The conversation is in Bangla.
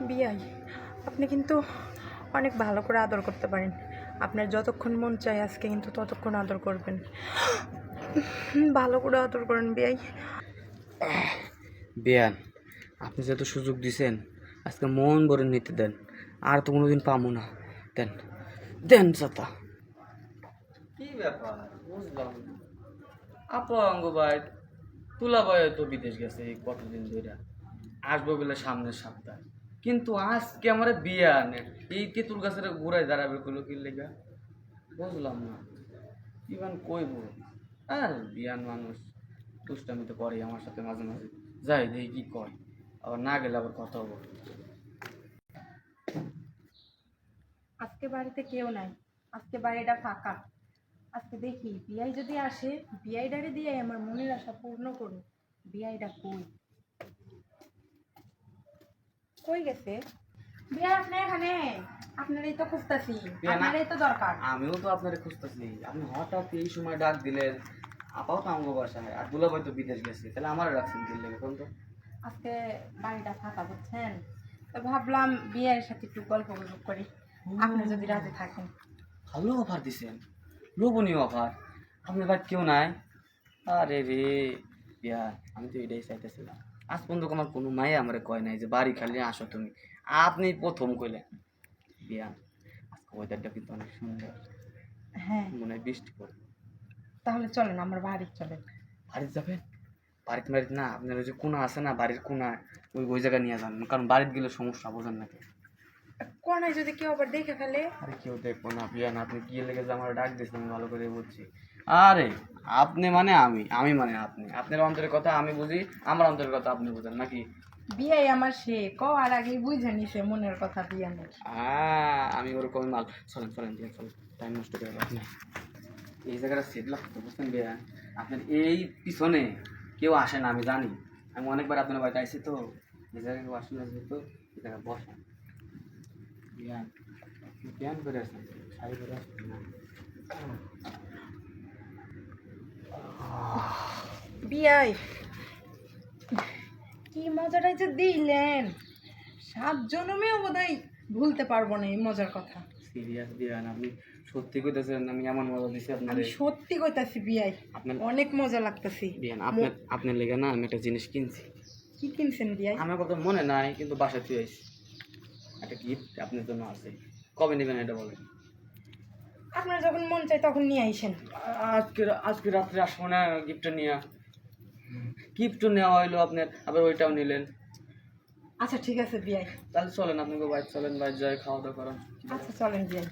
বিয়াই, আপনি কিন্তু অনেক ভালো করে আদর করতে পারেন। আপনার যতক্ষণ মন চায় আজকে কিন্তু ততক্ষণ আদর করবেন। ভালো করে আদর করেন বিয়াই। বিয়ান, আপনি যত সুযোগ দিছেন আজকে মন ভরে নিতে দেন, আর তো কোনোদিন পাবো না। দেন দেন চাতা। কি ব্যাপার বুঝলাম না। আপা অঙ্গ ভাই তুলা ভাই তো বিদেশ গেছে এই কতদিন ধরে, আসবো বলে সামনের সপ্তাহ, কিন্তু আজকে আমার বিয়ে আনে এই তেঁতুল গাছের ঘুরাই দাঁড়াবে কইলো কি লেগা বুঝলাম না। ইভান কইব আর বিয়ান মানুষ দুষ্টামি তো করে আমার সাথে মাঝে মাঝে, যাই দেখি কি কয়, আবার না গেলে আবার কথা হবো। আজকে বাড়িতে কেউ নাই, আজকে বাড়িটা ফাঁকা। আজকে দেখি বিয়াই যদি আসে, বিয়াইডারে দিয়ে আমার মনের আশা পূর্ণ করুন। বিয়াইটা কই কই গেছে? বিয়া আপনি এখানে? আপনারই তো খুঁজতাছি, আপনারই তো দরকার। আমিও তো আপনারে খুঁজতেছি, আপনি হঠাৎ এই সময় ডাক দিলেন। আপাও তো আমগো বাসায়, আর দুলাভাই তো বিদেশ গেছে, তাহলে আমার রাখছেন কি লেগে কোন তো? আজকে বাড়িটা ফাঁকা বুঝছেন, তো ভাবলাম বিয়ের সাথে একটু গল্প গুজব করি, আপনি যদি রাজি থাকেন। ভালো অফার দিছেন, লোভনীয় অফার। আপনার বাড়ি কেউ নাই? আরে রে বিয়া, আমি তো এটাই চাইতেছিলাম। আজ পর্যন্ত আমার কোনো মায়ে আমার কয় নাই যে বাড়ি খালি আসো তুমি, আপনি প্রথম কইলেন। বিয়া, আজকে ওয়েদারটা কিন্তু অনেক সুন্দর, হ্যাঁ, মনে হয় বৃষ্টি পড়বে। তাহলে চলেন আমার বাড়ি চলেন। বাড়িতে যাবেন? বাড়িতে বাড়িতে না, আপনার ওই যে কোনা আছে না বাড়ির কোনা, ওই ওই জায়গায় নিয়ে যান, কারণ বাড়িতে গেলে সমস্যা বোঝেন নাকি। কোনায় যদি কেউ আবার দেখে ফেলে? আরে কেউ দেখবো না বিয়ান, আপনি কি লেগে যে আমার ডাক দিয়েছেন আমি ভালো করে বুঝছি। আরে আপনি মানে আমি, আমি মানে আপনি, আপনার অন্তরের কথা আমি বুঝি, আমার অন্তরের কথা আপনি বুঝেন নাকি? বিয়াই আমার সে আর আগেই বুঝে নিছে মনের কথা বিয়ানের। আমি ওরকম মাল। চলেন চলেন বিয়ান চলেন, টাইম নষ্ট করে লাভ নেই। এই জায়গাটা সেট লাগতো বুঝছেন বিয়ান, আপনার এই পিছনে কেউ আসে না আমি জানি, আমি অনেকবার আপনার বাড়িতে আইসি তো, এই জায়গায় কেউ আসে না যেহেতু এই জায়গায় বসেন। বিয়ান বিয়ান করে আসেন, শাড়ি করে আসেন না। বিয়াই, কি মজাটাই যে দিলেন, 7 জন্মেও বোধহয় ভুলতে পারবো না এই মজার কথা। সিরিয়াস বিয়ান, আপনি সত্যি কইতেছেন আমি এমন মজা দিছি আপনার? আমি সত্যি কইতাছি বিয়াই, আপনার অনেক মজা লাগতেছি। বিয়ান, আপনার আপনার লেগে না আমি একটা জিনিস কিনছি। কি কিনছেন বিয়াই? আমার কথা মনে নাই কিন্তু বাসায় তুই আইসি, একটা গিফট আপনার জন্য আছে। কবে নেবেন এটা বলেন? আপনার যখন মন চায় তখন নিয়ে আইসেন। আজকে আজকে রাত্রে আসবো না গিফটটা নিয়ে? গিফটও নেওয়া হইলো আপনার, আবার ওইটাও নিলেন। আচ্ছা ঠিক আছে বিয়াই। তাহলে চলেন আপনাকে বাইরে চলেন, বাইরে যাই খাওয়া দাওয়া করেন। আচ্ছা চলেন বিয়াই।